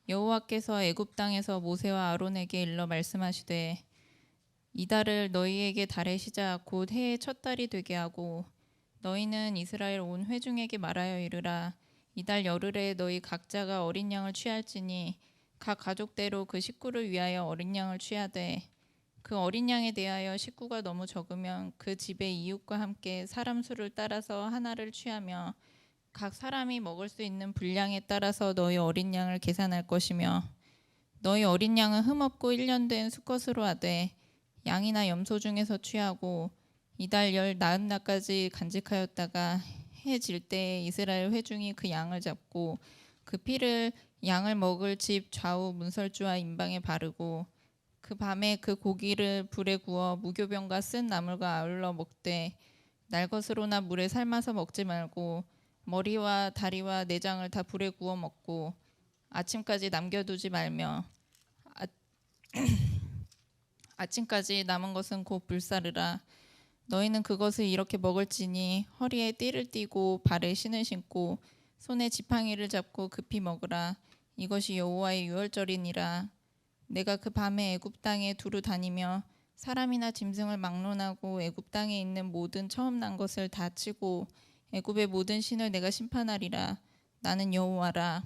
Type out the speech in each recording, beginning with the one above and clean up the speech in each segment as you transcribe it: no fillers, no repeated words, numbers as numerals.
여호와께서 애굽 땅에서 모세와 아론에게 일러 말씀하시되 이달을 너희에게 달의 시작 곧 해의 첫 달이 되게 하고 너희는 이스라엘 온 회중에게 말하여 이르라. 이달 열흘에 너희 각자가 어린 양을 취할지니 각 가족대로 그 식구를 위하여 어린 양을 취하되 그 어린 양에 대하여 식구가 너무 적으면 그 집의 이웃과 함께 사람 수를 따라서 하나를 취하며 각 사람이 먹을 수 있는 분량에 따라서 너희 어린 양을 계산할 것이며 너희 어린 양은 흠없고 1년 된 수컷으로 하되 양이나 염소 중에서 취하고 이달 열 나흔 날까지 간직하였다가 해 질 때에 이스라엘 회중이 그 양을 잡고 그 피를 양을 먹을 집 좌우 문설주와 임방에 바르고 그 밤에 그 고기를 불에 구워 무교병과 쓴 나물과 아울러 먹되 날 것으로나 물에 삶아서 먹지 말고 머리와 다리와 내장을 다 불에 구워 먹고 아침까지 남겨두지 말며 아침까지 남은 것은 곧 불사르라. 너희는 그것을 이렇게 먹을지니 허리에 띠를 띠고 발에 신을 신고 손에 지팡이를 잡고 급히 먹으라. 이것이 여호와의 유월절이니라. 내가 그 밤에 애굽 땅에 두루 다니며 사람이나 짐승을 막론하고 애굽 땅에 있는 모든 처음 난 것을 다 치고 애굽의 모든 신을 내가 심판하리라. 나는 여호와라.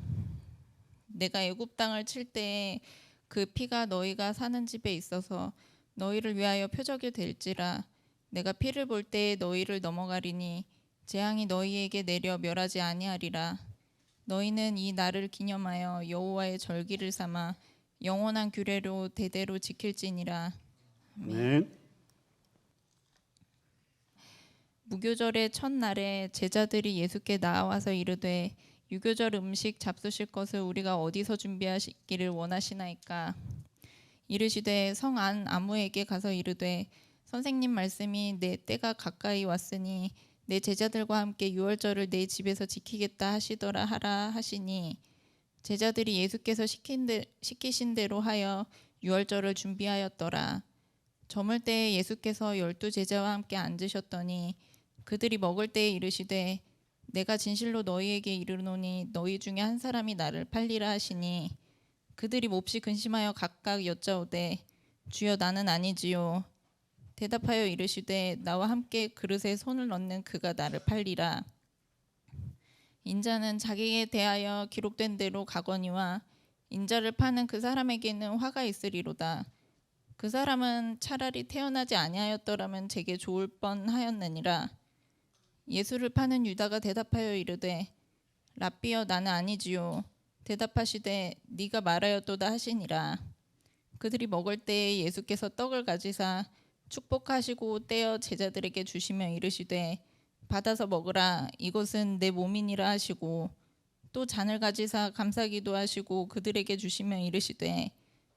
내가 애굽 땅을 칠 때에 그 피가 너희가 사는 집에 있어서 너희를 위하여 표적이 될지라. 내가 피를 볼 때에 너희를 넘어가리니 재앙이 너희에게 내려 멸하지 아니하리라. 너희는 이 날을 기념하여 여호와의 절기를 삼아 영원한 규례로 대대로 지킬지니라. 아멘. 무교절의 첫날에 제자들이 예수께 나와서 이르되 유교절 음식 잡수실 것을 우리가 어디서 준비하시기를 원하시나이까. 이르시되 성 안 아무에게 가서 이르되 선생님 말씀이 내 때가 가까이 왔으니 내 제자들과 함께 유월절을 내 집에서 지키겠다 하시더라 하라 하시니 제자들이 예수께서 시키신 대로 하여 유월절을 준비하였더라. 저물 때에 예수께서 12 제자와 함께 앉으셨더니 그들이 먹을 때에 이르시되 내가 진실로 너희에게 이르노니 너희 중에 한 사람이 나를 팔리라 하시니 그들이 몹시 근심하여 각각 여짜오되 주여 나는 아니지요. 대답하여 이르시되 나와 함께 그릇에 손을 넣는 그가 나를 팔리라. 인자는 자기에 대하여 기록된 대로 가거니와 인자를 파는 그 사람에게는 화가 있으리로다. 그 사람은 차라리 태어나지 아니하였더라면 제게 좋을 뻔하였느니라. 예수를 파는 유다가 대답하여 이르되 랍비여 나는 아니지요. 대답하시되 네가 말하였도다 하시니라. 그들이 먹을 때에 예수께서 떡을 가지사 축복하시고 떼어 제자들에게 주시며 이르시되 받아서 먹으라. 이것은 내 몸이니라 하시고 또 잔을 가지사 감사기도 하시고 그들에게 주시며 이르시되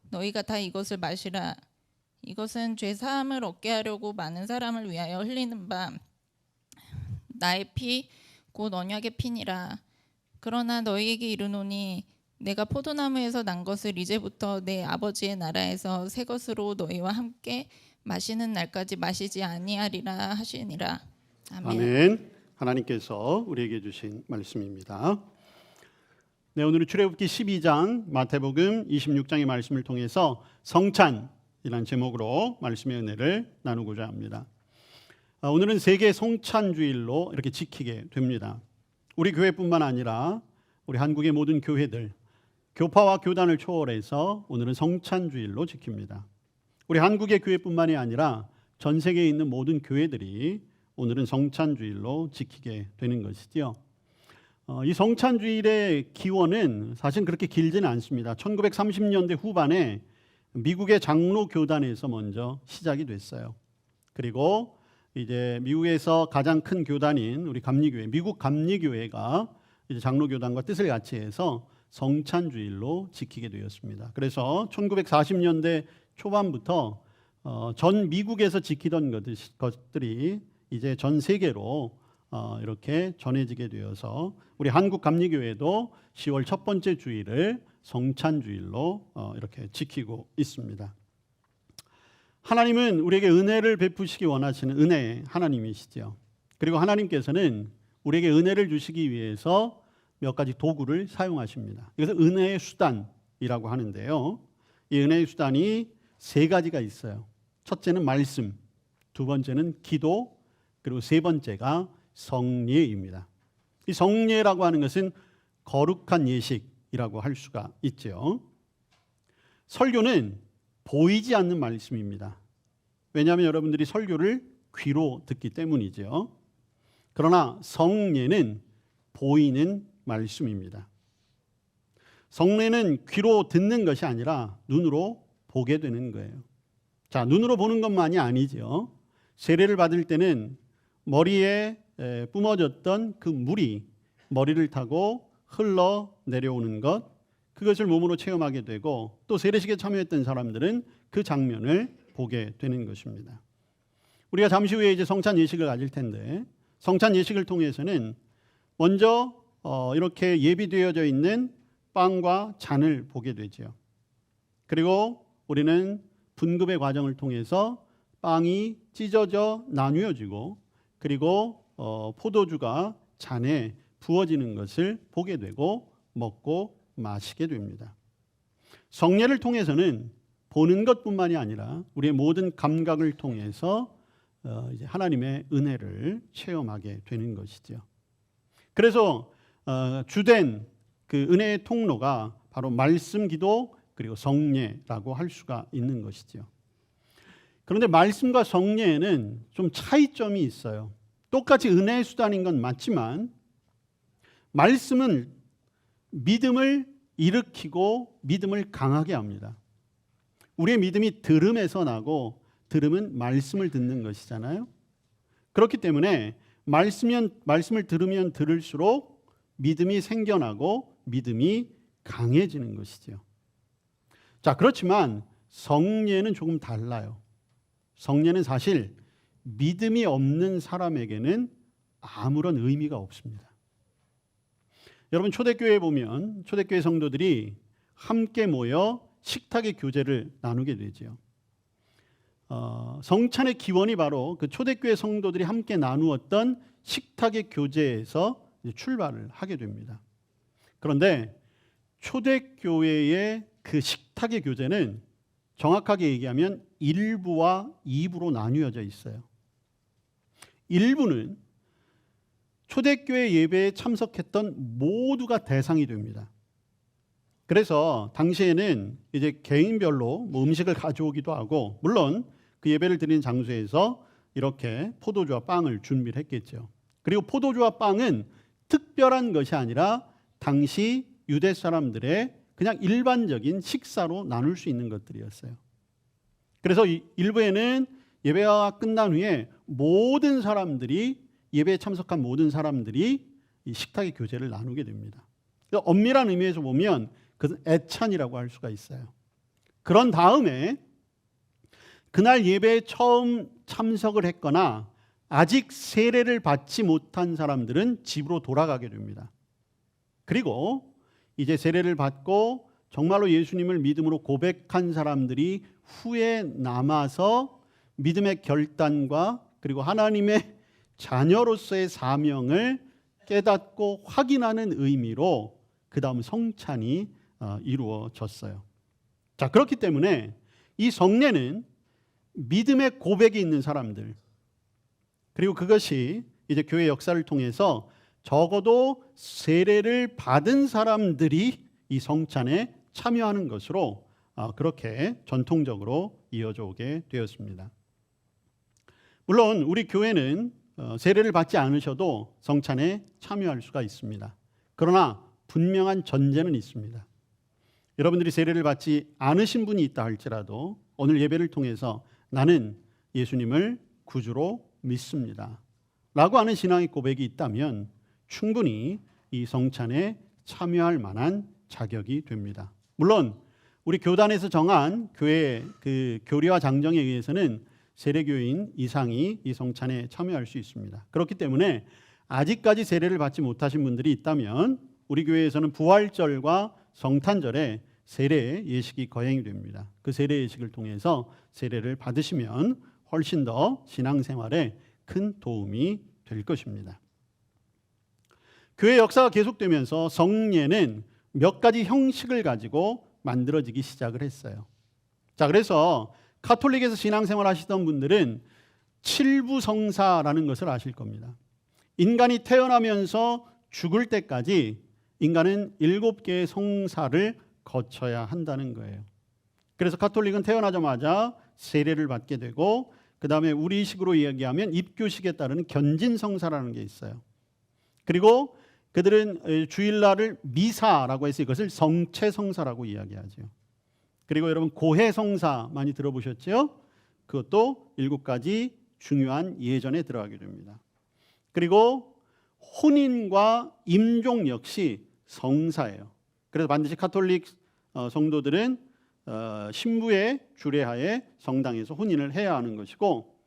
너희가 다 이것을 마시라. 이것은 죄 사함을 얻게 하려고 많은 사람을 위하여 흘리는 바 나의 피 곧 언약의 피니라. 그러나 너희에게 이르노니 내가 포도나무에서 난 것을 이제부터 내 아버지의 나라에서 새 것으로 너희와 함께 마시는 날까지 마시지 아니하리라 하시니라. 아멘. 아멘. 하나님께서 우리에게 주신 말씀입니다. 네, 오늘은 출애굽기 12장, 마태복음 26장의 말씀을 통해서 성찬이라는 제목으로 말씀의 은혜를 나누고자 합니다. 오늘은 세계 성찬주일로 이렇게 지키게 됩니다. 우리 교회뿐만 아니라 우리 한국의 모든 교회들, 교파와 교단을 초월해서 오늘은 성찬주일로 지킵니다. 우리 한국의 교회뿐만이 아니라 전 세계에 있는 모든 교회들이 오늘은 성찬주일로 지키게 되는 것이지요. 이 성찬주일의 기원은 사실 그렇게 길지는 않습니다. 1930년대 후반에 미국의 장로교단에서 먼저 시작이 됐어요. 그리고 이제 미국에서 가장 큰 교단인 우리 감리교회, 미국 감리교회가 이제 장로교단과 뜻을 같이 해서 성찬주일로 지키게 되었습니다. 그래서 1940년대 초반부터 전 미국에서 지키던 것들이 이제 전 세계로 이렇게 전해지게 되어서 우리 한국 감리교회도 10월 첫 번째 주일을 성찬주일로 이렇게 지키고 있습니다. 하나님은 우리에게 은혜를 베푸시기 원하시는 은혜의 하나님이시죠. 그리고 하나님께서는 우리에게 은혜를 주시기 위해서 몇 가지 도구를 사용하십니다. 이것은 은혜의 수단, 수단이라고 하는데요. 이 은혜의 수단이 세 가지가 있어요. 첫째는 말씀, 두 번째는 기도, 그리고 세 번째가 성례입니다. 이 성례라고 하는 것은 거룩한 예식이라고 할 수가 있죠. 설교는 보이지 않는 말씀입니다. 왜냐하면 여러분들이 설교를 귀로 듣기 때문이죠. 그러나 성례는 보이는 말씀입니다. 성례는 귀로 듣는 것이 아니라 눈으로 보게 되는 거예요. 자, 눈으로 보는 것만이 아니죠. 세례를 받을 때는 머리에 뿜어졌던 그 물이 머리를 타고 흘러 내려오는 것, 그것을 몸으로 체험하게 되고 또 세례식에 참여했던 사람들은 그 장면을 보게 되는 것입니다. 우리가 잠시 후에 이제 성찬 예식을 가질 텐데 성찬 예식을 통해서는 먼저 이렇게 예비되어져 있는 빵과 잔을 보게 되죠. 그리고 우리는 분급의 과정을 통해서 빵이 찢어져 나뉘어지고 그리고 포도주가 잔에 부어지는 것을 보게 되고 먹고 마시게 됩니다. 성례를 통해서는 보는 것뿐만이 아니라 우리의 모든 감각을 통해서 이제 하나님의 은혜를 체험하게 되는 것이죠. 그래서 주된 그 은혜의 통로가 바로 말씀, 기도, 그리고 성례라고 할 수가 있는 것이죠. 그런데 말씀과 성례에는 좀 차이점이 있어요. 똑같이 은혜의 수단인 건 맞지만 말씀은 믿음을 일으키고 믿음을 강하게 합니다. 우리의 믿음이 들음에서 나고 들음은 말씀을 듣는 것이잖아요. 그렇기 때문에 말씀을 들으면 들을수록 믿음이 생겨나고 믿음이 강해지는 것이죠. 자, 그렇지만 성례는 조금 달라요. 성례는 사실 믿음이 없는 사람에게는 아무런 의미가 없습니다. 여러분 초대교회에 보면 초대교회 성도들이 함께 모여 식탁의 교제를 나누게 되죠. 성찬의 기원이 바로 그 초대교회 성도들이 함께 나누었던 식탁의 교제에서 출발을 하게 됩니다. 그런데 초대교회의 그 식탁의 교제는 정확하게 얘기하면 1부와 2부로 나뉘어져 있어요. 1부는 초대교회 예배에 참석했던 모두가 대상이 됩니다. 그래서 당시에는 이제 개인별로 음식을 가져오기도 하고, 물론 그 예배를 드리는 장소에서 이렇게 포도주와 빵을 준비를 했겠죠. 그리고 포도주와 빵은 특별한 것이 아니라 당시 유대 사람들의 그냥 일반적인 식사로 나눌 수 있는 것들이었어요. 그래서 일부에는 예배가 끝난 후에 모든 사람들이 예배에 참석한 모든 사람들이 이 식탁의 교제를 나누게 됩니다. 엄밀한 의미에서 보면 그것은 애찬이라고 할 수가 있어요. 그런 다음에 그날 예배에 처음 참석을 했거나 아직 세례를 받지 못한 사람들은 집으로 돌아가게 됩니다. 그리고 이제 세례를 받고 정말로 예수님을 믿음으로 고백한 사람들이 후에 남아서 믿음의 결단과 그리고 하나님의 자녀로서의 사명을 깨닫고 확인하는 의미로 그 다음 성찬이 이루어졌어요. 자, 그렇기 때문에 이 성례는 믿음의 고백이 있는 사람들, 그리고 그것이 이제 교회 역사를 통해서 적어도 세례를 받은 사람들이 이 성찬에 참여하는 것으로 그렇게 전통적으로 이어져 오게 되었습니다. 물론 우리 교회는 세례를 받지 않으셔도 성찬에 참여할 수가 있습니다. 그러나 분명한 전제는 있습니다. 여러분들이 세례를 받지 않으신 분이 있다 할지라도 오늘 예배를 통해서 나는 예수님을 구주로 믿습니다 라고 하는 신앙의 고백이 있다면 충분히 이 성찬에 참여할 만한 자격이 됩니다. 물론 우리 교단에서 정한 교회의 그 교리와 장정에 의해서는 세례교인 이상이 이 성찬에 참여할 수 있습니다. 그렇기 때문에 아직까지 세례를 받지 못하신 분들이 있다면 우리 교회에서는 부활절과 성탄절에 세례 예식이 거행이 됩니다. 그 세례 예식을 통해서 세례를 받으시면 훨씬 더 신앙생활에 큰 도움이 될 것입니다. 교회 역사가 계속되면서 성례는 몇 가지 형식을 가지고 만들어지기 시작을 했어요. 자, 그래서 가톨릭에서 신앙생활 하시던 분들은 칠부성사라는 것을 아실 겁니다. 인간이 태어나면서 죽을 때까지 인간은 7개의 성사를 거쳐야 한다는 거예요. 그래서 가톨릭은 태어나자마자 세례를 받게 되고 그 다음에 우리식으로 이야기하면 입교식에 따르는 견진성사라는 게 있어요. 그리고 그들은 주일날을 미사라고 해서 이것을 성체성사라고 이야기하죠. 그리고 여러분 고해성사 많이 들어보셨죠? 그것도 7가지 중요한 예전에 들어가게 됩니다. 그리고 혼인과 임종 역시 성사예요. 그래서 반드시 가톨릭 성도들은 신부의 주례하에 성당에서 혼인을 해야 하는 것이고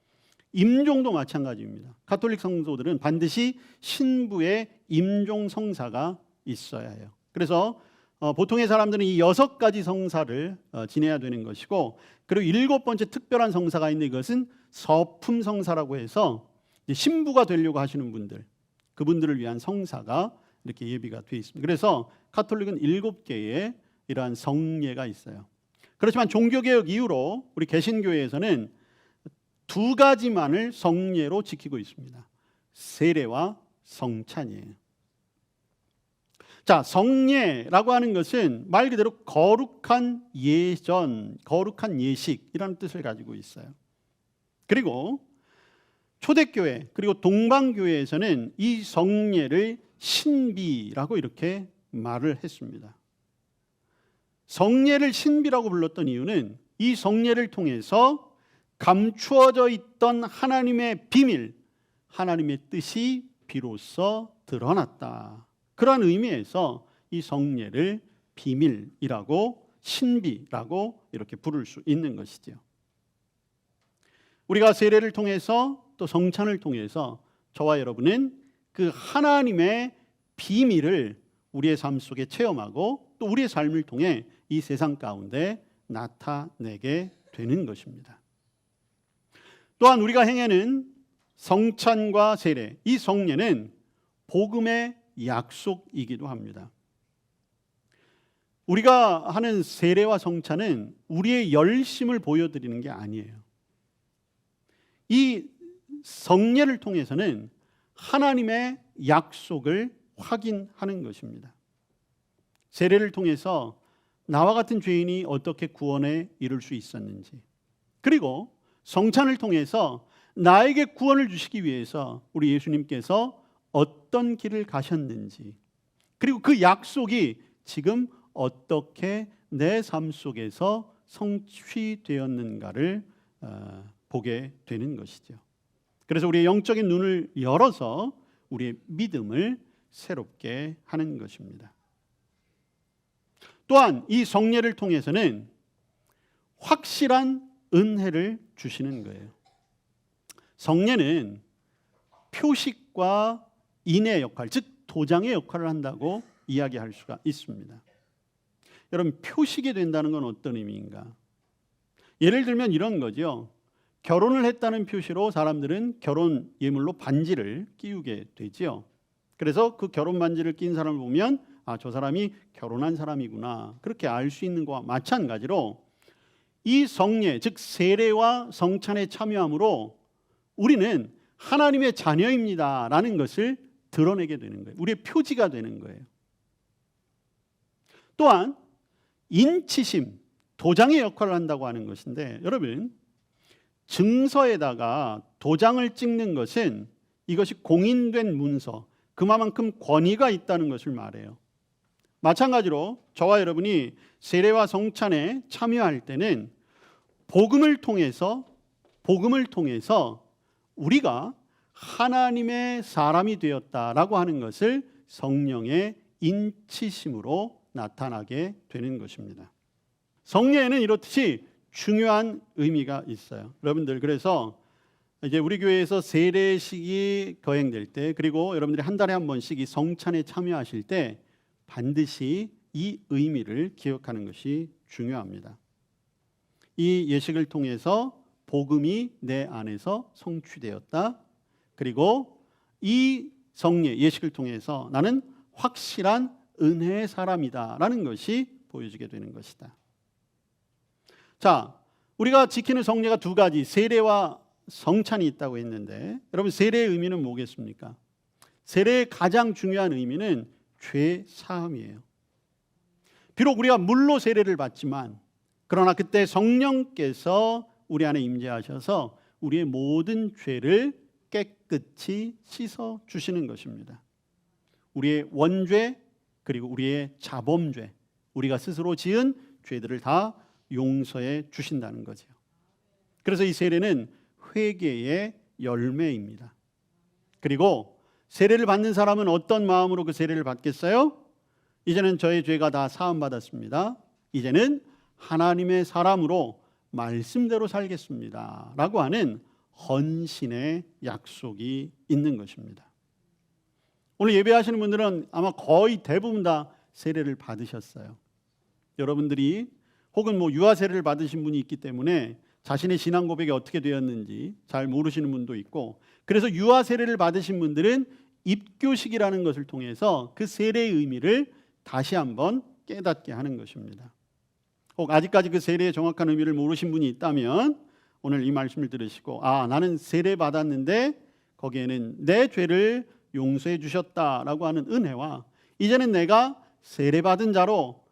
임종도 마찬가지입니다. 가톨릭 성도들은 반드시 신부의 임종 성사가 있어야 해요. 그래서 보통의 사람들은 이 6가지 성사를 지내야 되는 것이고 그리고 7번째 특별한 성사가 있는 이것은 서품 성사라고 해서 신부가 되려고 하시는 분들 그분들을 위한 성사가 이렇게 예비가 되어 있습니다. 그래서 가톨릭은 7개의 이러한 성례가 있어요. 그렇지만 종교개혁 이후로 우리 개신교회에서는 2가지만을 성례로 지키고 있습니다. 세례와 성찬이에요. 자, 성례라고 하는 것은 말 그대로 거룩한 예전, 거룩한 예식이라는 뜻을 가지고 있어요. 그리고 초대교회 그리고 동방교회에서는 이 성례를 신비라고 이렇게 말을 했습니다. 성례를 신비라고 불렀던 이유는 이 성례를 통해서 감추어져 있던 하나님의 비밀, 하나님의 뜻이 비로소 드러났다. 그러한 의미에서 이 성례를 비밀이라고 신비라고 이렇게 부를 수 있는 것이죠. 우리가 세례를 통해서 또 성찬을 통해서 저와 여러분은 그 하나님의 비밀을 우리의 삶 속에 체험하고 또 우리의 삶을 통해 이 세상 가운데 나타내게 되는 것입니다. 또한 우리가 행하는 성찬과 세례, 이 성례는 복음의 약속이기도 합니다. 우리가 하는 세례와 성찬은 우리의 열심을 보여드리는 게 아니에요. 이 성례를 통해서는 하나님의 약속을 확인하는 것입니다. 세례를 통해서 나와 같은 죄인이 어떻게 구원에 이를 수 있었는지, 그리고 성찬을 통해서 나에게 구원을 주시기 위해서 우리 예수님께서 어떤 길을 가셨는지, 그리고 그 약속이 지금 어떻게 내 삶 속에서 성취되었는가를 보게 되는 것이죠. 그래서 우리의 영적인 눈을 열어서 우리의 믿음을 새롭게 하는 것입니다. 또한 이 성례를 통해서는 확실한 은혜를 주시는 거예요. 성례는 표식과 인의 역할, 즉 도장의 역할을 한다고 이야기할 수가 있습니다. 여러분, 표식이 된다는 건 어떤 의미인가? 예를 들면 이런 거죠. 결혼을 했다는 표시로 사람들은 결혼 예물로 반지를 끼우게 되죠. 그래서 그 결혼 반지를 낀 사람을 보면 아, 저 사람이 결혼한 사람이구나, 그렇게 알 수 있는 것과 마찬가지로 이 성례, 즉 세례와 성찬에 참여함으로 우리는 하나님의 자녀입니다라는 것을 드러내게 되는 거예요. 우리의 표지가 되는 거예요. 또한 인치심, 도장의 역할을 한다고 하는 것인데, 여러분, 증서에다가 도장을 찍는 것은 이것이 공인된 문서, 그만큼 권위가 있다는 것을 말해요. 마찬가지로 저와 여러분이 세례와 성찬에 참여할 때는 복음을 통해서 우리가 하나님의 사람이 되었다라고 하는 것을 성령의 인치심으로 나타나게 되는 것입니다. 성례에는 이렇듯이 중요한 의미가 있어요. 여러분들, 그래서 이제 우리 교회에서 세례식이 거행될 때, 그리고 여러분들이 한 달에 한 번씩 이 성찬에 참여하실 때 반드시 이 의미를 기억하는 것이 중요합니다. 이 예식을 통해서 복음이 내 안에서 성취되었다. 그리고 이 성례 예식을 통해서 나는 확실한 은혜의 사람이다라는 것이 보여주게 되는 것이다. 자, 우리가 지키는 성례가 두 가지, 세례와 성찬이 있다고 했는데 여러분 세례의 의미는 뭐겠습니까? 세례의 가장 중요한 의미는 죄 사함이에요. 비록 우리가 물로 세례를 받지만 그러나 그때 성령께서 우리 안에 임재하셔서 우리의 모든 죄를 깨끗이 씻어 주시는 것입니다. 우리의 원죄 그리고 우리의 자범죄, 우리가 스스로 지은 죄들을 다 용서해 주신다는 거죠. 그래서 이 세례는 회개의 열매입니다. 그리고 세례를 받는 사람은 어떤 마음으로 그 세례를 받겠어요? 이제는 저의 죄가 다 사함받았습니다. 이제는 하나님의 사람으로 말씀대로 살겠습니다 라고 하는 헌신의 약속이 있는 것입니다. 오늘 예배하시는 분들은 아마 거의 대부분 다 세례를 받으셨어요. 여러분들이 혹은 유아 세례를 받으신 분이 있기 때문에 자신의 신앙 고백이 어떻게 되었는지 잘 모르시는 분도 있고, 그래서 유아 세례를 받으신 분들은 입교식이라는 것을 통해서 그 세례의 의미를 다시 한번 깨닫게 하는 것입니다. 혹 아직까지 그 세례의 정확한 의미를 모르신 분이 있다면 오늘 이 말씀을 들으시고, 나는 세례 받았는데 거기에는 내 죄를 용서해 주셨다라고 하는 은혜와 이제는 내가 세례 받은 자로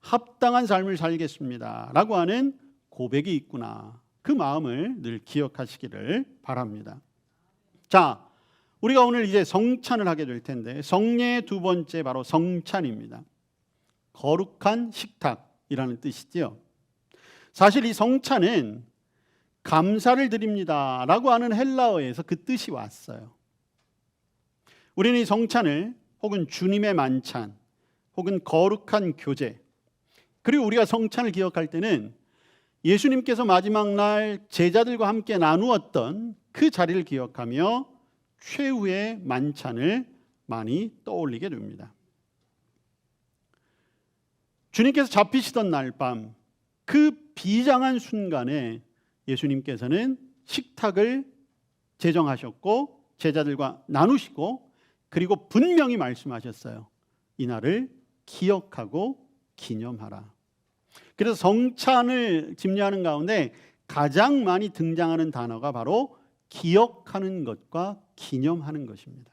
합당한 삶을 살겠습니다 라고 하는 고백이 있구나, 그 마음을 늘 기억하시기를 바랍니다. 자, 우리가 오늘 이제 성찬을 하게 될 텐데 성례의 두 번째 바로 성찬입니다. 거룩한 식탁이라는 뜻이지요. 사실 이 성찬은 감사를 드립니다 라고 하는 헬라어에서 그 뜻이 왔어요. 우리는 이 성찬을 혹은 주님의 만찬 혹은 거룩한 교제, 그리고 우리가 성찬을 기억할 때는 예수님께서 마지막 날 제자들과 함께 나누었던 그 자리를 기억하며 최후의 만찬을 많이 떠올리게 됩니다. 주님께서 잡히시던 날 밤 그 비장한 순간에 예수님께서는 식탁을 제정하셨고 제자들과 나누시고, 그리고 분명히 말씀하셨어요. 이날을 기억하고 기념하라. 그래서 성찬을 집례하는 가운데 가장 많이 등장하는 단어가 바로 기억하는 것과 기념하는 것입니다.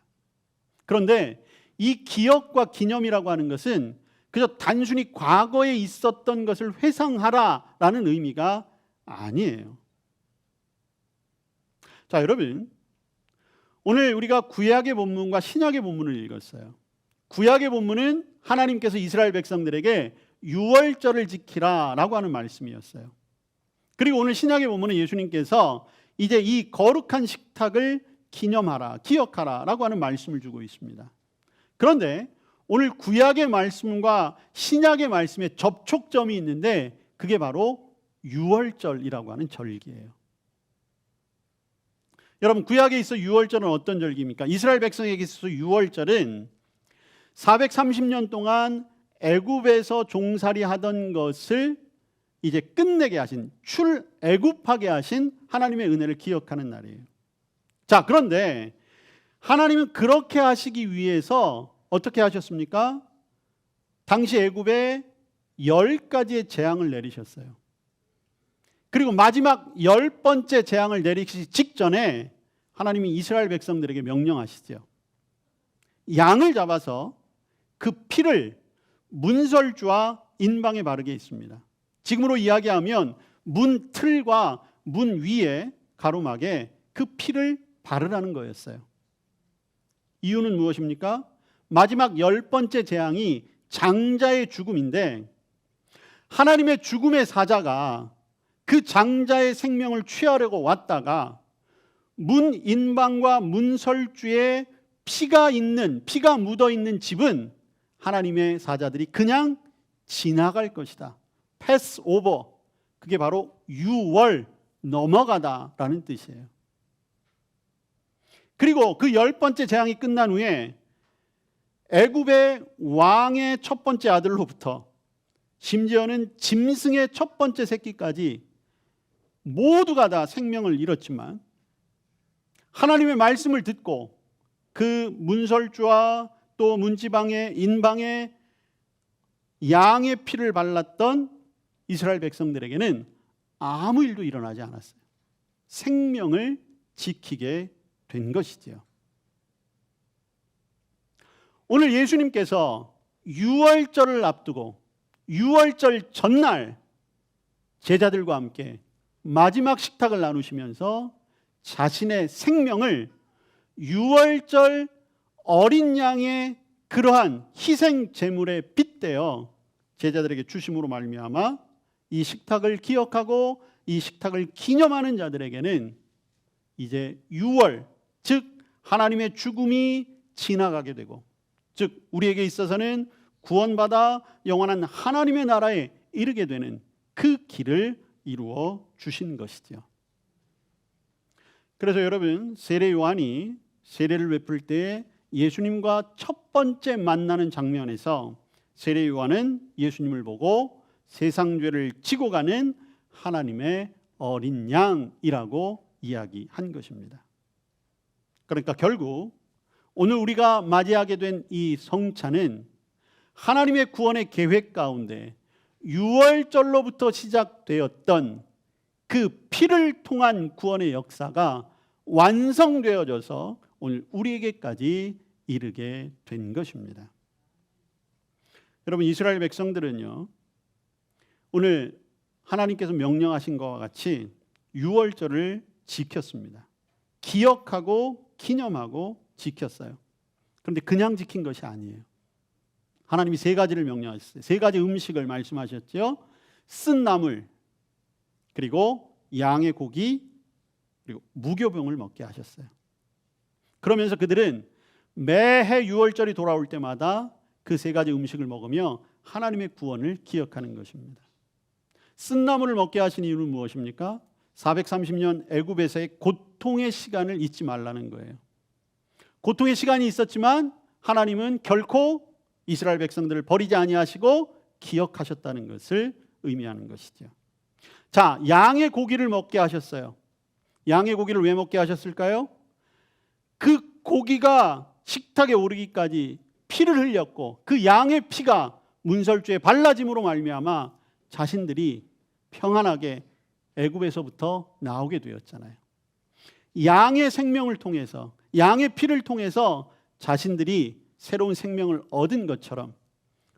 그런데 이 기억과 기념이라고 하는 것은 그저 단순히 과거에 있었던 것을 회상하라라는 의미가 아니에요. 자, 여러분, 오늘 우리가 구약의 본문과 신약의 본문을 읽었어요. 구약의 본문은 하나님께서 이스라엘 백성들에게 유월절을 지키라라고 하는 말씀이었어요. 그리고 오늘 신약의 본문은 예수님께서 이제 이 거룩한 식탁을 기념하라, 기억하라라고 하는 말씀을 주고 있습니다. 그런데 오늘 구약의 말씀과 신약의 말씀에 접촉점이 있는데 그게 바로 유월절이라고 하는 절기예요. 여러분, 구약에 있어 유월절은 어떤 절기입니까? 이스라엘 백성에게 있어서 유월절은 430년 동안 애굽에서 종살이 하던 것을 이제 끝내게 하신, 출애굽하게 하신 하나님의 은혜를 기억하는 날이에요. 자, 그런데 하나님은 그렇게 하시기 위해서 어떻게 하셨습니까? 당시 애굽에 10가지의 재앙을 내리셨어요. 그리고 마지막 10번째 재앙을 내리시기 직전에 하나님이 이스라엘 백성들에게 명령하시죠. 양을 잡아서 그 피를 문설주와 인방에 바르게 했습니다. 지금으로 이야기하면 문 틀과 문 위에 가로막에 그 피를 바르라는 거였어요. 이유는 무엇입니까? 마지막 10번째 재앙이 장자의 죽음인데 하나님의 죽음의 사자가 그 장자의 생명을 취하려고 왔다가 문 인방과 문설주에 피가 묻어 있는 집은 하나님의 사자들이 그냥 지나갈 것이다. 패스 오버. 그게 바로 유월, 넘어가다라는 뜻이에요. 그리고 그 10번째 재앙이 끝난 후에 애굽의 왕의 첫 번째 아들로부터 심지어는 짐승의 첫 번째 새끼까지 모두가 다 생명을 잃었지만 하나님의 말씀을 듣고 그 문설주와 또 문지방의 인방의 양의 피를 발랐던 이스라엘 백성들에게는 아무 일도 일어나지 않았어요. 생명을 지키게 된 것이지요. 오늘 예수님께서 유월절을 앞두고 유월절 전날 제자들과 함께 마지막 식탁을 나누시면서 자신의 생명을 유월절 어린 양의 그러한 희생 제물에 빗대어 제자들에게 주심으로 말미암아 이 식탁을 기억하고 이 식탁을 기념하는 자들에게는 이제 유월, 즉 하나님의 죽음이 지나가게 되고, 즉 우리에게 있어서는 구원받아 영원한 하나님의 나라에 이르게 되는 그 길을 이루어 주신 것이죠. 그래서 여러분, 세례 요한이 세례를 베풀 때 예수님과 첫 번째 만나는 장면에서 세례 요한은 예수님을 보고 세상 죄를 지고 가는 하나님의 어린 양이라고 이야기한 것입니다. 그러니까 결국 오늘 우리가 맞이하게 된 이 성찬은 하나님의 구원의 계획 가운데 유월절로부터 시작되었던 그 피를 통한 구원의 역사가 완성되어져서 오늘 우리에게까지 이르게 된 것입니다. 여러분, 이스라엘 백성들은요, 오늘 하나님께서 명령하신 것과 같이 유월절을 지켰습니다. 기억하고 기념하고 지켰어요. 그런데 그냥 지킨 것이 아니에요. 하나님이 세 가지를 명령하셨어요. 세 가지 음식을 말씀하셨죠. 쓴 나물, 그리고 양의 고기, 그리고 무교병을 먹게 하셨어요. 그러면서 그들은 매해 유월절이 돌아올 때마다 그 세 가지 음식을 먹으며 하나님의 구원을 기억하는 것입니다. 쓴 나물을 먹게 하신 이유는 무엇입니까? 430년 애굽에서의 고통의 시간을 잊지 말라는 거예요. 고통의 시간이 있었지만 하나님은 결코 이스라엘 백성들을 버리지 아니하시고 기억하셨다는 것을 의미하는 것이죠. 자, 양의 고기를 먹게 하셨어요. 양의 고기를 왜 먹게 하셨을까요? 그 고기가 식탁에 오르기까지 피를 흘렸고 그 양의 피가 문설주에 발라짐으로 말미암아 자신들이 평안하게 애굽에서부터 나오게 되었잖아요. 양의 생명을 통해서, 양의 피를 통해서 자신들이 새로운 생명을 얻은 것처럼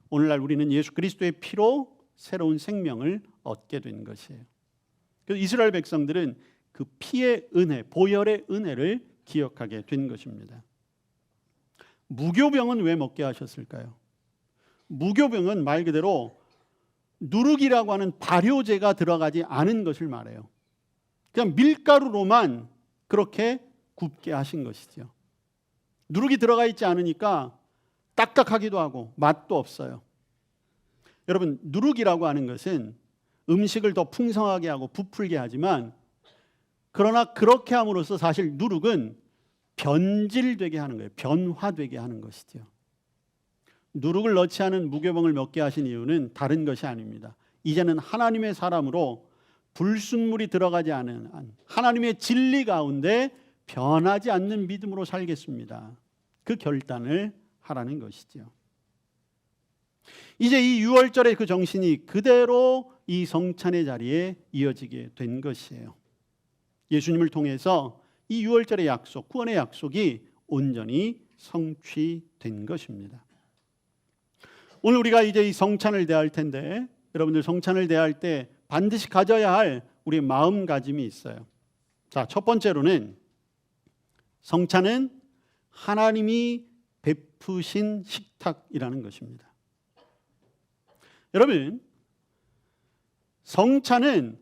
오늘날 우리는 예수 그리스도의 피로 새로운 생명을 얻게 된 것이에요. 그래서 이스라엘 백성들은 그 피의 은혜, 보혈의 은혜를 기억하게 된 것입니다. 무교병은 왜 먹게 하셨을까요? 무교병은 말 그대로 누룩이라고 하는 발효제가 들어가지 않은 것을 말해요. 그냥 밀가루로만 그렇게 굽게 하신 것이죠. 누룩이 들어가 있지 않으니까 딱딱하기도 하고 맛도 없어요. 여러분, 누룩이라고 하는 것은 음식을 더 풍성하게 하고 부풀게 하지만, 그러나 그렇게 함으로써 사실 누룩은 변질되게 하는 거예요. 변화되게 하는 것이죠. 누룩을 넣지 않은 무교병을 먹게 하신 이유는 다른 것이 아닙니다. 이제는 하나님의 사람으로 불순물이 들어가지 않은 하나님의 진리 가운데 변하지 않는 믿음으로 살겠습니다. 그 결단을 하라는 것이죠. 이제 이 유월절의 그 정신이 그대로 이 성찬의 자리에 이어지게 된 것이에요. 예수님을 통해서 이 유월절의 약속, 구원의 약속이 온전히 성취된 것입니다. 오늘 우리가 이제 이 성찬을 대할 텐데, 여러분들 성찬을 대할 때 반드시 가져야 할 우리의 마음가짐이 있어요. 자, 첫 번째로는 성찬은 하나님이 베푸신 식탁이라는 것입니다. 여러분, 성찬은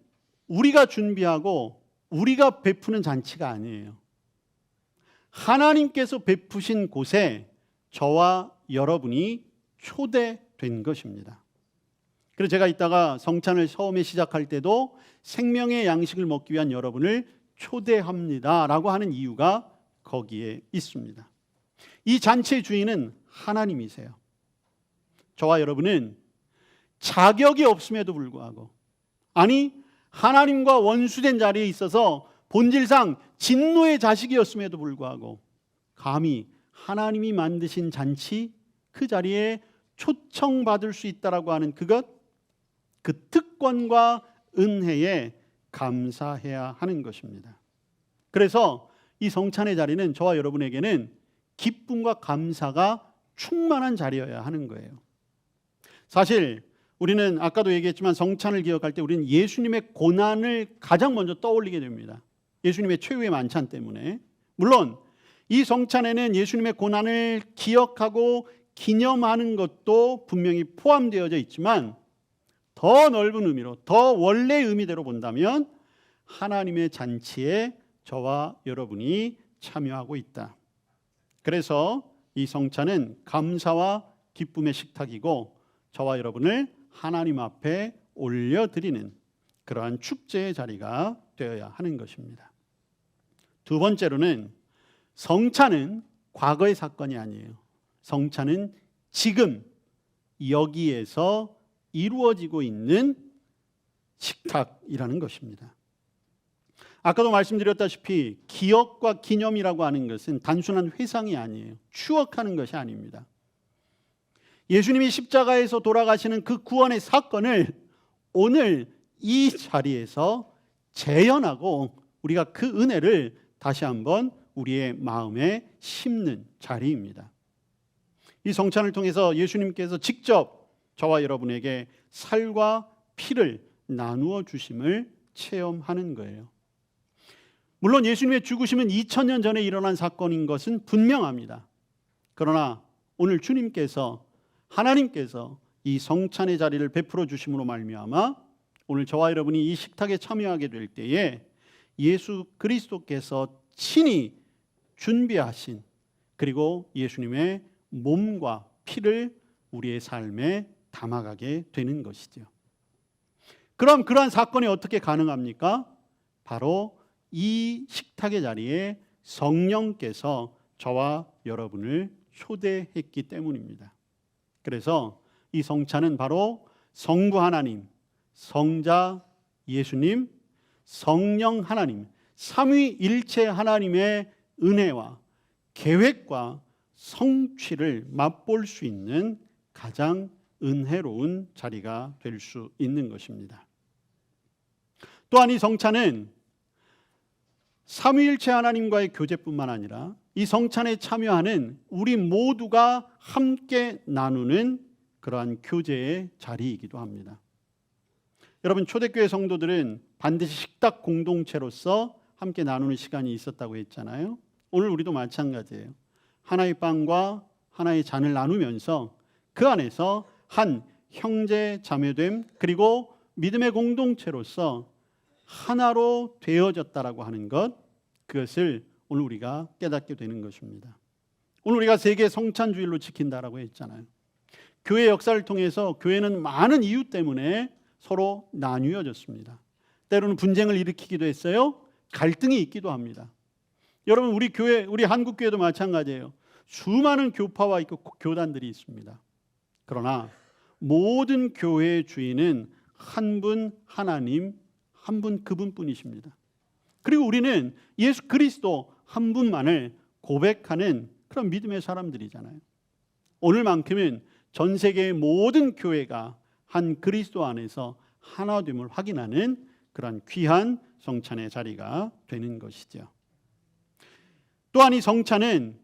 우리가 준비하고 우리가 베푸는 잔치가 아니에요. 하나님께서 베푸신 곳에 저와 여러분이 초대된 것입니다. 그래서 제가 이따가 성찬을 처음에 시작할 때도 생명의 양식을 먹기 위한 여러분을 초대합니다 라고 하는 이유가 거기에 있습니다. 이 잔치의 주인은 하나님이세요. 저와 여러분은 자격이 없음에도 불구하고, 아니 하나님과 원수된 자리에 있어서 본질상 진노의 자식이었음에도 불구하고 감히 하나님이 만드신 잔치 그 자리에 초청받을 수 있다라고 하는 그것, 그 특권과 은혜에 감사해야 하는 것입니다. 그래서 이 성찬의 자리는 저와 여러분에게는 기쁨과 감사가 충만한 자리여야 하는 거예요. 사실 우리는 아까도 얘기했지만 성찬을 기억할 때 우리는 예수님의 고난을 가장 먼저 떠올리게 됩니다. 예수님의 최후의 만찬 때문에. 물론 이 성찬에는 예수님의 고난을 기억하고 기념하는 것도 분명히 포함되어져 있지만 더 넓은 의미로, 더 원래의 의미대로 본다면 하나님의 잔치에 저와 여러분이 참여하고 있다. 그래서 이 성찬은 감사와 기쁨의 식탁이고 저와 여러분을 하나님 앞에 올려드리는 그러한 축제의 자리가 되어야 하는 것입니다. 두 번째로는 성찬은 과거의 사건이 아니에요. 성찬은 지금 여기에서 이루어지고 있는 식탁이라는 것입니다. 아까도 말씀드렸다시피 기억과 기념이라고 하는 것은 단순한 회상이 아니에요. 추억하는 것이 아닙니다. 예수님이 십자가에서 돌아가시는 그 구원의 사건을 오늘 이 자리에서 재현하고 우리가 그 은혜를 다시 한번 우리의 마음에 심는 자리입니다. 이 성찬을 통해서 예수님께서 직접 저와 여러분에게 살과 피를 나누어 주심을 체험하는 거예요. 물론 예수님의 죽으심은 2000년 전에 일어난 사건인 것은 분명합니다. 그러나 오늘 주님께서, 하나님께서 이 성찬의 자리를 베풀어 주심으로 말미암아 오늘 저와 여러분이 이 식탁에 참여하게 될 때에 예수 그리스도께서 친히 준비하신, 그리고 예수님의 몸과 피를 우리의 삶에 담아가게 되는 것이죠. 그럼 그러한 사건이 어떻게 가능합니까? 바로 이 식탁의 자리에 성령께서 저와 여러분을 초대했기 때문입니다. 그래서 이 성찬은 바로 성부 하나님, 성자 예수님, 성령 하나님, 삼위일체 하나님의 은혜와 계획과 성취를 맛볼 수 있는 가장 은혜로운 자리가 될 수 있는 것입니다. 또한 이 성찬은 삼위일체 하나님과의 교제뿐만 아니라 이 성찬에 참여하는 우리 모두가 함께 나누는 그러한 교제의 자리이기도 합니다. 여러분, 초대교회 성도들은 반드시 식탁 공동체로서 함께 나누는 시간이 있었다고 했잖아요. 오늘 우리도 마찬가지예요. 하나의 빵과 하나의 잔을 나누면서 그 안에서 한 형제 자매됨, 그리고 믿음의 공동체로서 하나로 되어졌다라고 하는 것, 그것을 오늘 우리가 깨닫게 되는 것입니다. 오늘 우리가 세계 성찬주일로 지킨다라고 했잖아요. 교회 역사를 통해서 교회는 많은 이유 때문에 서로 나뉘어졌습니다. 때로는 분쟁을 일으키기도 했어요. 갈등이 있기도 합니다. 여러분, 우리 교회, 우리 한국 교회도 마찬가지예요. 수많은 교파와 있고 교단들이 있습니다. 그러나 모든 교회의 주인은 한 분 하나님, 한 분 그분뿐이십니다. 그리고 우리는 예수 그리스도 한 분만을 고백하는 그런 믿음의 사람들이잖아요. 오늘만큼은 전 세계의 모든 교회가 한 그리스도 안에서 하나됨을 확인하는 그런 귀한 성찬의 자리가 되는 것이죠. 또한 이 성찬은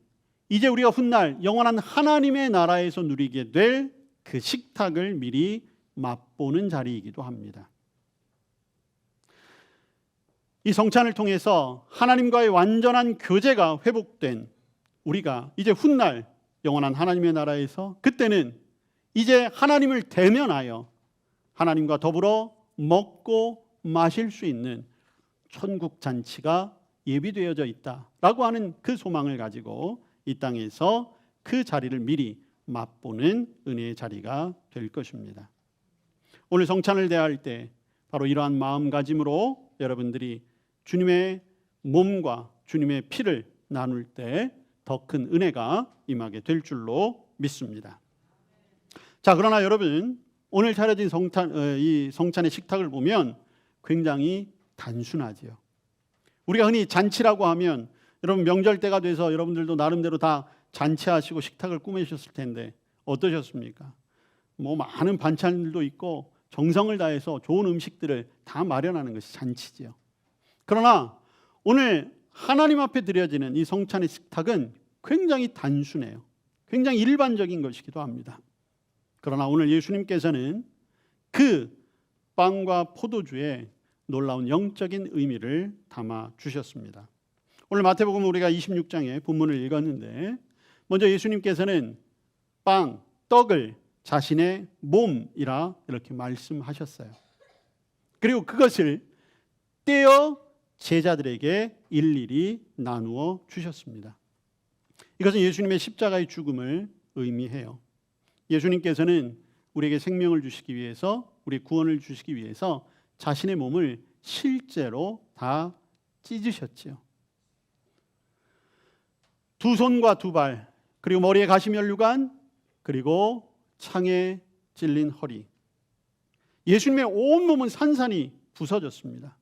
이제 우리가 훗날 영원한 하나님의 나라에서 누리게 될 그 식탁을 미리 맛보는 자리이기도 합니다. 이 성찬을 통해서 하나님과의 완전한 교제가 회복된 우리가 이제 훗날 영원한 하나님의 나라에서, 그때는 이제 하나님을 대면하여 하나님과 더불어 먹고 마실 수 있는 천국 잔치가 예비되어져 있다라고 하는 그 소망을 가지고 이 땅에서 그 자리를 미리 맛보는 은혜의 자리가 될 것입니다. 오늘 성찬을 대할 때 바로 이러한 마음가짐으로 여러분들이 주님의 몸과 주님의 피를 나눌 때 더 큰 은혜가 임하게 될 줄로 믿습니다. 자, 그러나 여러분, 오늘 차려진 이 성찬의 식탁을 보면 굉장히 단순하지요. 우리가 흔히 잔치라고 하면 여러분 명절 때가 돼서 여러분들도 나름대로 다 잔치하시고 식탁을 꾸미셨을 텐데 어떠셨습니까? 많은 반찬들도 있고 정성을 다해서 좋은 음식들을 다 마련하는 것이 잔치지요. 그러나 오늘 하나님 앞에 드려지는 이 성찬의 식탁은 굉장히 단순해요. 굉장히 일반적인 것이기도 합니다. 그러나 오늘 예수님께서는 그 빵과 포도주에 놀라운 영적인 의미를 담아 주셨습니다. 오늘 마태복음 우리가 26장의 본문을 읽었는데 먼저 예수님께서는 빵, 떡을 자신의 몸이라 이렇게 말씀하셨어요. 그리고 그것을 떼어 제자들에게 일일이 나누어 주셨습니다. 이것은 예수님의 십자가의 죽음을 의미해요. 예수님께서는 우리에게 생명을 주시기 위해서, 우리 구원을 주시기 위해서 자신의 몸을 실제로 다 찢으셨지요. 두 손과 두 발, 그리고 머리에 가시면류관, 그리고 창에 찔린 허리. 예수님의 온 몸은 산산이 부서졌습니다.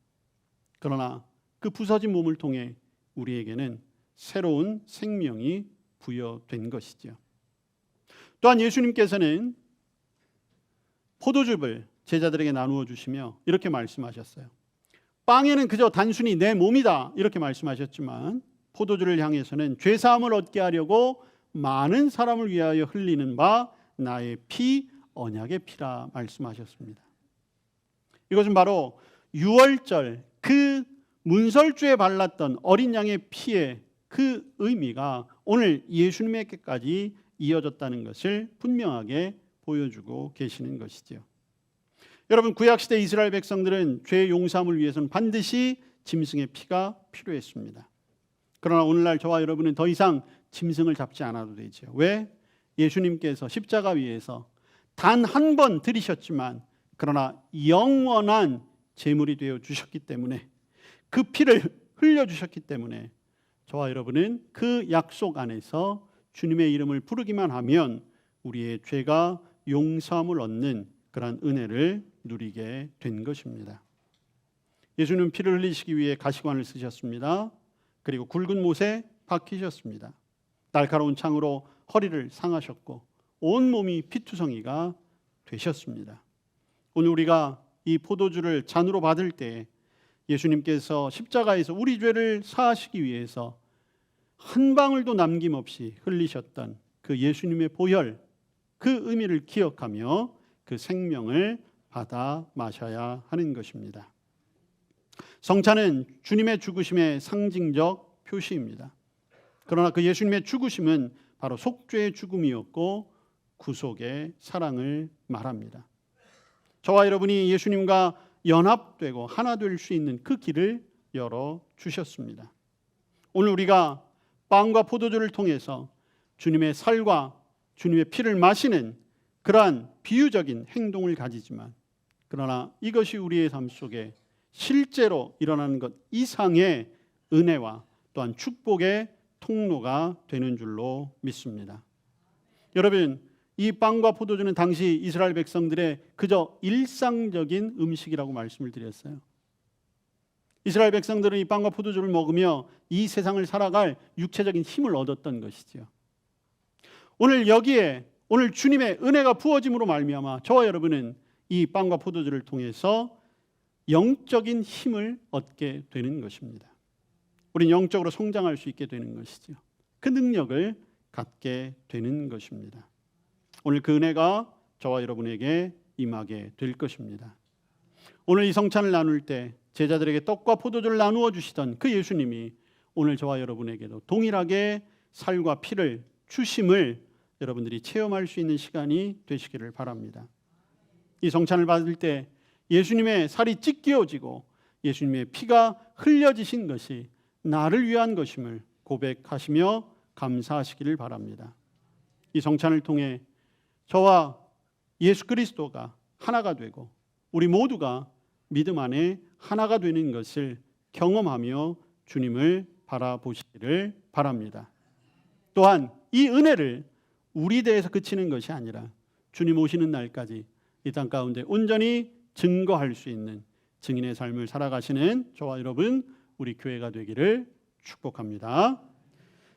그러나 그 부서진 몸을 통해 우리에게는 새로운 생명이 부여된 것이죠. 또한 예수님께서는 포도즙을 제자들에게 나누어 주시며 이렇게 말씀하셨어요. 빵에는 그저 단순히 내 몸이다 이렇게 말씀하셨지만 포도주를 향해서는 죄사함을 얻게 하려고 많은 사람을 위하여 흘리는 바 나의 피, 언약의 피라 말씀하셨습니다. 이것은 바로 유월절 그 문설주에 발랐던 어린 양의 피의 그 의미가 오늘 예수님에게까지 이어졌다는 것을 분명하게 보여주고 계시는 것이죠. 여러분, 구약시대 이스라엘 백성들은 죄 용서함을 위해서는 반드시 짐승의 피가 필요했습니다. 그러나 오늘날 저와 여러분은 더 이상 짐승을 잡지 않아도 되죠. 왜? 예수님께서 십자가 위에서 단 한 번 들이셨지만 그러나 영원한 제물이 되어 주셨기 때문에 그 피를 흘려주셨기 때문에 저와 여러분은 그 약속 안에서 주님의 이름을 부르기만 하면 우리의 죄가 용서함을 얻는 그러한 은혜를 누리게 된 것입니다. 예수님은 피를 흘리시기 위해 가시관을 쓰셨습니다. 그리고 굵은 못에 박히셨습니다. 날카로운 창으로 허리를 상하셨고 온몸이 피투성이가 되셨습니다. 오늘 우리가 이 포도주를 잔으로 받을 때 예수님께서 십자가에서 우리 죄를 사하시기 위해서 한 방울도 남김없이 흘리셨던 그 예수님의 보혈, 그 의미를 기억하며 그 생명을 받아 마셔야 하는 것입니다. 성찬은 주님의 죽으심의 상징적 표시입니다. 그러나 그 예수님의 죽으심은 바로 속죄의 죽음이었고 구속의 사랑을 말합니다. 저와 여러분이 예수님과 연합되고 하나 될 수 있는 그 길을 열어 주셨습니다. 오늘 우리가 빵과 포도주를 통해서 주님의 살과 주님의 피를 마시는 그러한 비유적인 행동을 가지지만 그러나 이것이 우리의 삶 속에 실제로 일어나는 것 이상의 은혜와 또한 축복의 통로가 되는 줄로 믿습니다. 여러분, 이 빵과 포도주는 당시 이스라엘 백성들의 그저 일상적인 음식이라고 말씀을 드렸어요. 이스라엘 백성들은 이 빵과 포도주를 먹으며 이 세상을 살아갈 육체적인 힘을 얻었던 것이지요. 오늘 여기에 오늘 주님의 은혜가 부어짐으로 말미암아 저와 여러분은 이 빵과 포도주를 통해서 영적인 힘을 얻게 되는 것입니다. 우리는 영적으로 성장할 수 있게 되는 것이죠. 그 능력을 갖게 되는 것입니다. 오늘 그 은혜가 저와 여러분에게 임하게 될 것입니다. 오늘 이 성찬을 나눌 때 제자들에게 떡과 포도주를 나누어 주시던 그 예수님이 오늘 저와 여러분에게도 동일하게 살과 피를 주심을 여러분들이 체험할 수 있는 시간이 되시기를 바랍니다. 이 성찬을 받을 때 예수님의 살이 찢겨지고 예수님의 피가 흘려지신 것이 나를 위한 것임을 고백하시며 감사하시기를 바랍니다. 이 성찬을 통해 저와 예수 그리스도가 하나가 되고 우리 모두가 믿음 안에 하나가 되는 것을 경험하며 주님을 바라보시기를 바랍니다. 또한 이 은혜를 우리 대해서 그치는 것이 아니라 주님 오시는 날까지 이 땅 가운데 온전히 증거할 수 있는 증인의 삶을 살아가시는 저와 여러분 우리 교회가 되기를 축복합니다.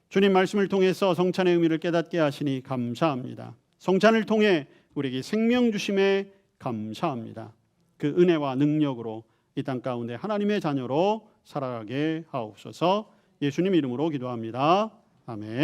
주님 말씀을 통해서 성찬의 의미를 깨닫게 하시니 감사합니다. 성찬을 통해 우리에게 생명 주심에 감사합니다. 그 은혜와 능력으로 이 땅 가운데 하나님의 자녀로 살아가게 하옵소서. 예수님 이름으로 기도합니다. 아멘.